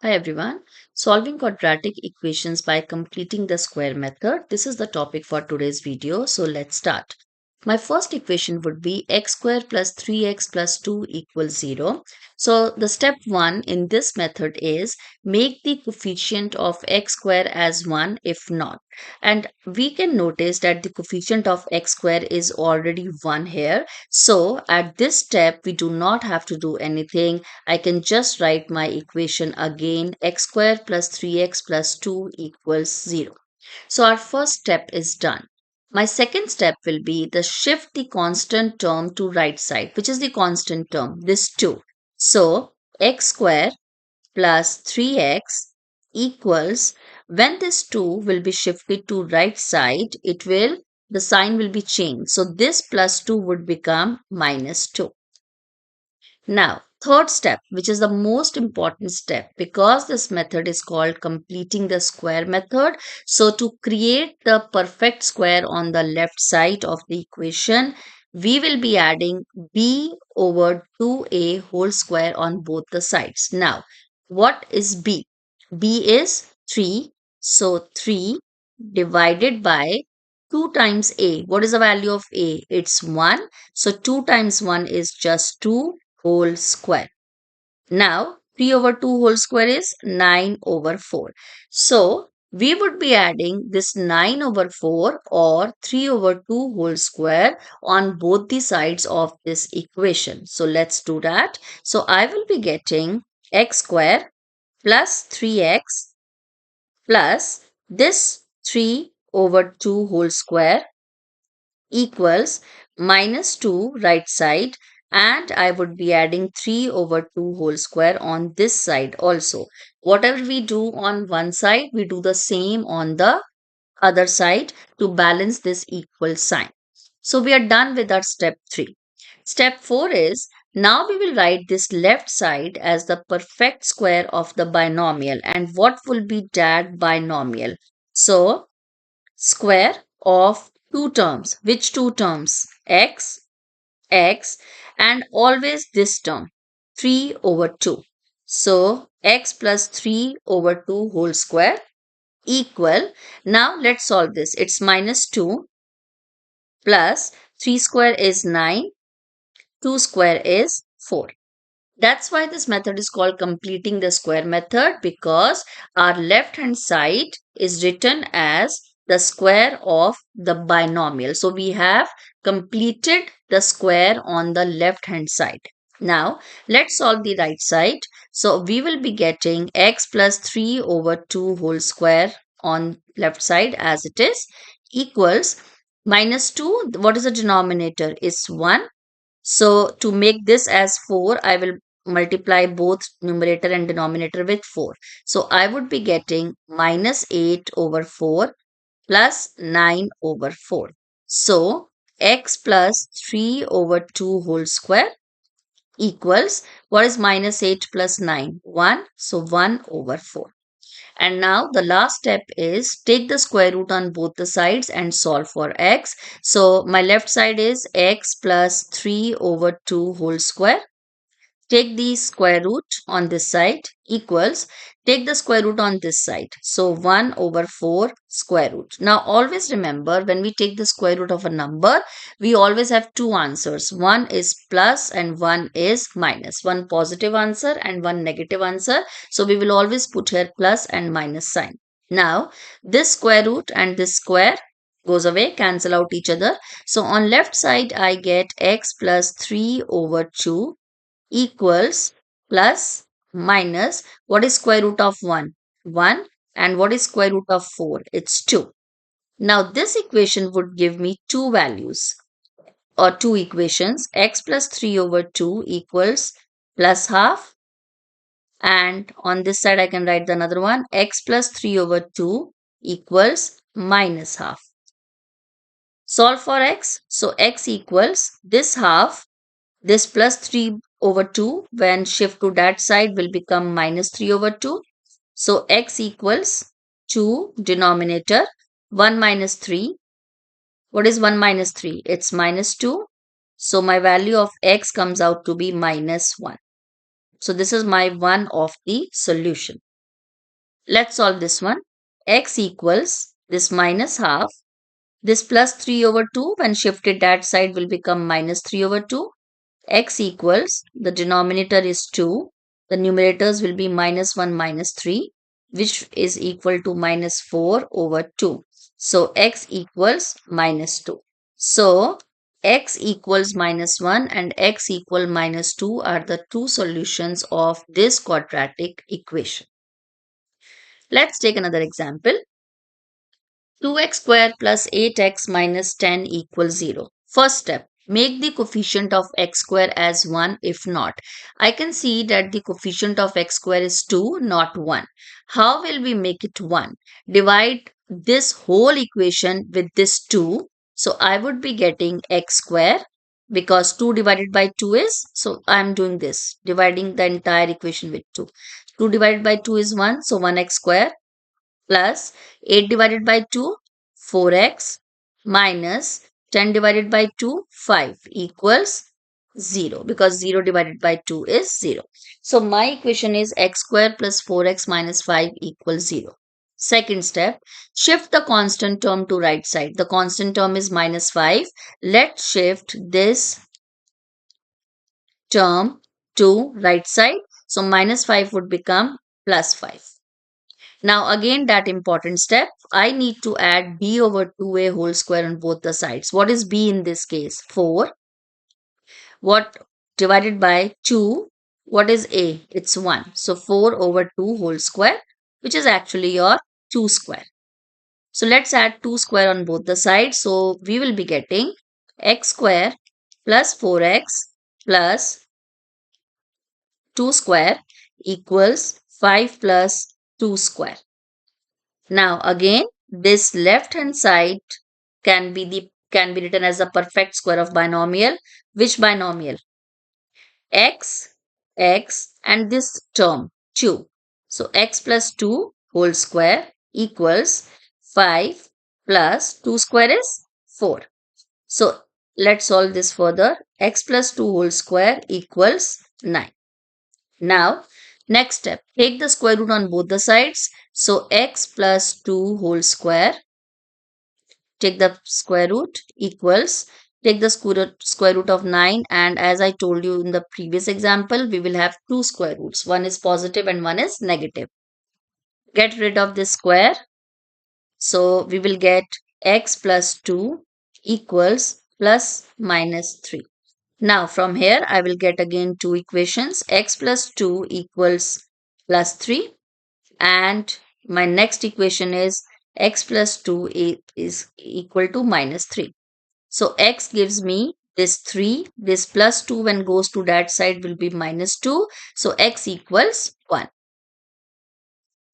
Hi everyone. Solving quadratic equations by completing the square method. This is the topic for today's video. So let's start. My first equation would be x square plus 3x plus 2 equals 0. So the step 1 in this method is make the coefficient of x square as 1 if not. And we can notice that the coefficient of x square is already 1 here. So at this step we do not have to do anything. I can just write my equation again, x square plus 3x plus 2 equals 0. So our first step is done. My second step will be the shift the constant term to right side, which is the constant term, this 2. So x square plus 3x equals, when this 2 will be shifted to right side, the sign will be changed. So this plus 2 would become minus 2. Now, third step, which is the most important step, because this method is called completing the square method. So to create the perfect square on the left side of the equation, we will be adding b over 2a whole square on both the sides. Now, what is b? B is 3. So 3 divided by 2 times a. What is the value of a? It's 1. So 2 times 1 is just 2 whole square. Now, 3 over 2 whole square is 9 over 4. So, we would be adding this 9 over 4 or 3 over 2 whole square on both the sides of this equation. So, let's do that. So, I will be getting x square plus 3x plus this 3 over 2 whole square equals minus 2 right side, and I would be adding 3 over 2 whole square on this side also. Whatever we do on one side, we do the same on the other side to balance this equal sign. So we are done with our step 3. Step 4 is, now we will write this left side as the perfect square of the binomial. And what will be that binomial? So square of two terms. Which two terms? X, and always this term, 3 over 2. So, x plus 3 over 2 whole square equal, now let's solve this. It's minus 2 plus 3 square is 9, 2 square is 4. That's why this method is called completing the square method, because our left hand side is written as the square of the binomial. So we have completed the square on the left hand side. Now let's solve the right side. So we will be getting x plus 3 over 2 whole square on left side as it is equals minus 2. What is the denominator? It's 1. So to make this as 4, I will multiply both numerator and denominator with 4. So I would be getting minus 8 over 4 plus 9 over 4. So x plus 3 over 2 whole square equals, what is minus 8 plus 9? 1. So 1 over 4. And now the last step is take the square root on both the sides and solve for x. So my left side is x plus 3 over 2 whole square. Take the square root on this side equals, take the square root on this side. So 1 over 4 square root. Now always remember, when we take the square root of a number, we always have two answers. One is plus and one is minus. One positive answer and one negative answer. So we will always put here plus and minus sign. Now this square root and this square goes away, cancel out each other. So on left side I get x plus 3 over 2 equals plus minus, what is square root of 1? 1. And what is square root of 4? It's 2. Now this equation would give me two values or two equations. X plus 3 over 2 equals plus half, and on this side I can write the another one, x plus 3 over 2 equals minus half. Solve for x. So x equals this half, this plus 3 over 2 when shift to that side will become minus 3 over 2. So x equals 2 denominator 1 minus 3. What is 1 minus 3? It's minus 2. So my value of x comes out to be minus 1. So this is my one of the solution. Let's solve this one. X equals this minus half. This plus 3 over 2 when shifted that side will become minus 3 over 2. X equals, the denominator is 2. The numerators will be minus 1 minus 3, which is equal to minus 4 over 2. So x equals minus 2. So x equals minus 1 and x equal minus 2 are the two solutions of this quadratic equation. Let's take another example. 2x square plus 8x minus 10 equals 0. First step, make the coefficient of x square as 1 if not. I can see that the coefficient of x square is 2, not 1. How will we make it 1? Divide this whole equation with this 2. So I would be getting x square because 2 divided by 2 is, so I am doing this, dividing the entire equation with 2. 2 divided by 2 is 1, so 1x square plus 8 divided by 2, 4x minus 10 divided by 2, 5 equals 0 because 0 divided by 2 is 0. So my equation is x square plus 4x minus 5 equals 0. Second step, shift the constant term to right side. The constant term is minus 5. Let's shift this term to right side. So minus 5 would become plus 5. Now again that important step, I need to add b over 2a whole square on both the sides. What is b in this case? 4. What divided by 2? What is a? It's 1. So 4 over 2 whole square, which is actually your 2 square. So let's add 2 square on both the sides. So we will be getting x square plus 4x plus 2 square equals 5 plus 2 square. Now again, this left hand side can be written as the perfect square of binomial. Which binomial? X, x and this term 2. So x plus 2 whole square equals 5 plus 2 square is 4. So let's solve this further. X plus 2 whole square equals 9. Now, next step, take the square root on both the sides. So, x plus 2 whole square, take the square root equals, take the square root of 9, and as I told you in the previous example, we will have two square roots. One is positive and one is negative. Get rid of this square. So, we will get x plus 2 equals plus minus 3. Now from here I will get again two equations. X plus 2 equals plus 3 and my next equation is x plus 2 is equal to minus 3. So x gives me this 3. This plus 2 when goes to that side will be minus 2. So x equals 1.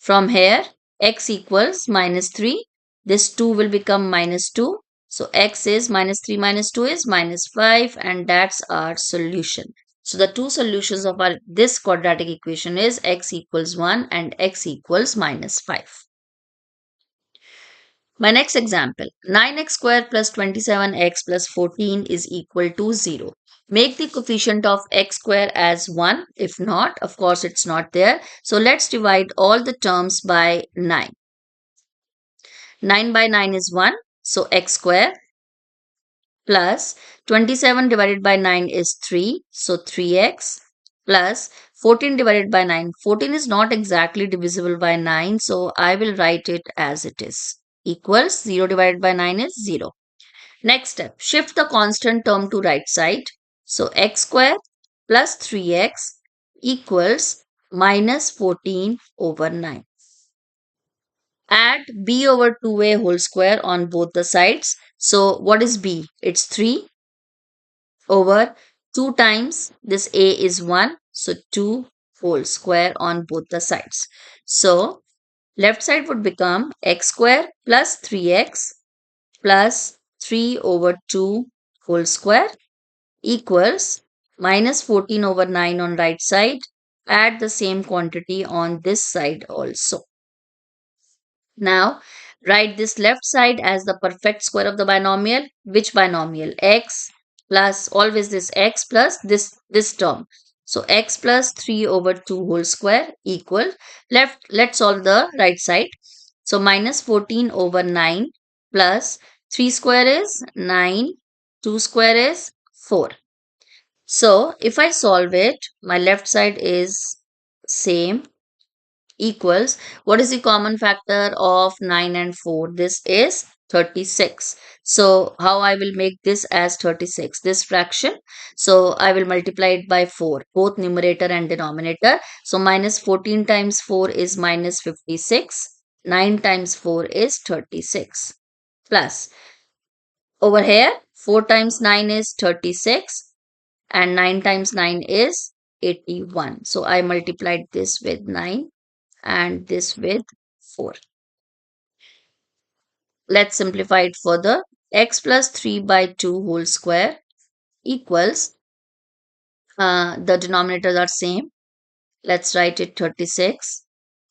From here x equals minus 3. This 2 will become minus 2. So x is minus 3 minus 2 is minus 5 and that's our solution. So the two solutions of this quadratic equation is x equals 1 and x equals minus 5. My next example, 9x square plus 27x plus 14 is equal to 0. Make the coefficient of x square as 1. If not, of course, it's not there. So let's divide all the terms by 9. 9 by 9 is 1. So x square plus 27 divided by 9 is 3. So 3x plus 14 divided by 9. 14 is not exactly divisible by 9. So I will write it as it is. Equals 0 divided by 9 is 0. Next step, shift the constant term to right side. So x square plus 3x equals minus 14 over 9. Add b over 2a whole square on both the sides. So what is b? It's 3 over 2 times this a is 1. So 2 whole square on both the sides. So left side would become x square plus 3x plus 3 over 2 whole square equals minus 14 over 9 on right side. Add the same quantity on this side also. Now, write this left side as the perfect square of the binomial. Which binomial? X plus always this x plus this term. So x plus 3 over 2 whole square equal, let's solve the right side. So minus 14 over 9 plus 3 square is 9, 2 square is 4. So if I solve it, my left side is same, equals, what is the common factor of 9 and 4? This is 36. So how I will make this as 36, this fraction? So I will multiply it by 4, both numerator and denominator. So minus 14 times 4 is minus 56. 9 times 4 is 36. Plus, over here, 4 times 9 is 36 and 9 times 9 is 81. So I multiplied this with 9 and this with 4. Let's simplify it further. X plus 3 by 2 whole square equals, the denominators are same. Let's write it 36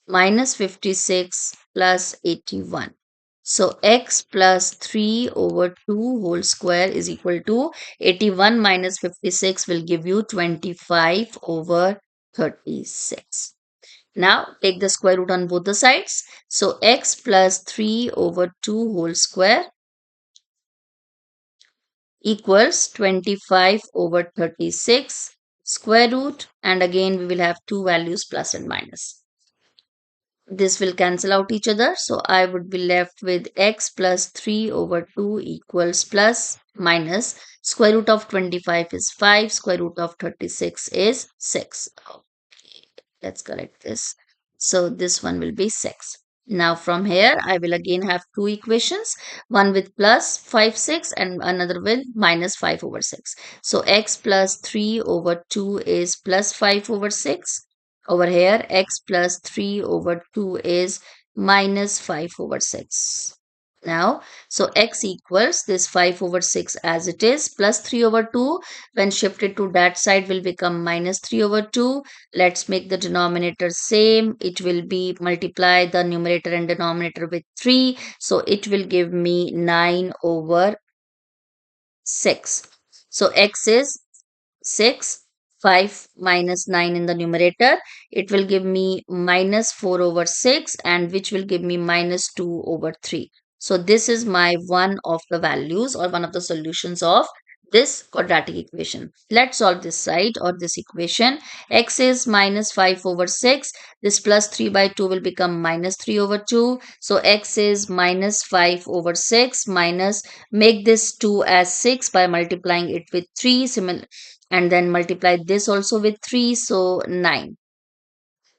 minus 56 plus 81. So x plus 3 over 2 whole square is equal to 81 minus 56 will give you 25 over 36. Now take the square root on both the sides. So x plus 3 over 2 whole square equals 25 over 36 square root, and again we will have two values plus and minus. This will cancel out each other. So I would be left with x plus 3 over 2 equals plus minus square root of 25 is 5, square root of 36 is 6. Let's correct this. So this one will be 6. Now from here, I will again have two equations, one with plus 5, 6 and another with minus 5 over 6. So x plus 3 over 2 is plus 5 over 6. Over here, x plus 3 over 2 is minus 5 over 6. Now, so x equals this 5 over 6 as it is plus 3 over 2. When shifted to that side will become minus 3 over 2. Let's make the denominator same. It will be multiply the numerator and denominator with 3. So it will give me 9 over 6. So x is 6. 5 minus 9 in the numerator. It will give me minus 4 over 6 and which will give me minus 2 over 3. So this is my one of the values or one of the solutions of this quadratic equation. Let's solve this side or this equation. X is minus 5 over 6. This plus 3 by 2 will become minus 3 over 2. So x is minus 5 over 6 minus, make this 2 as 6 by multiplying it with 3, and then multiply this also with 3, so 9.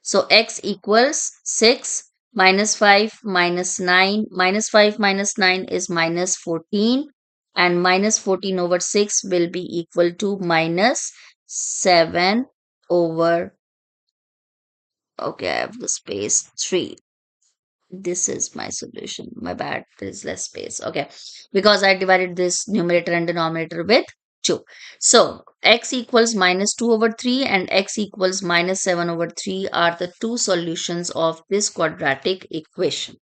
So x equals 6 minus 5 minus 9. Minus 5 minus 9 is minus 14. And minus 14 over 6 will be equal to minus 7 over, okay, I have the space 3. This is my solution. My bad, there is less space. Okay, because I divided this numerator and denominator with 2. So x equals minus 2 over 3 and x equals minus 7 over 3 are the two solutions of this quadratic equation.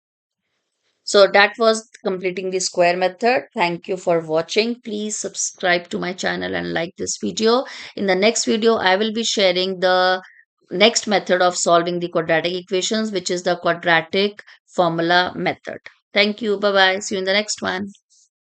So that was completing the square method. Thank you for watching. Please subscribe to my channel and like this video. In the next video, I will be sharing the next method of solving the quadratic equations, which is the quadratic formula method. Thank you. Bye-bye. See you in the next one.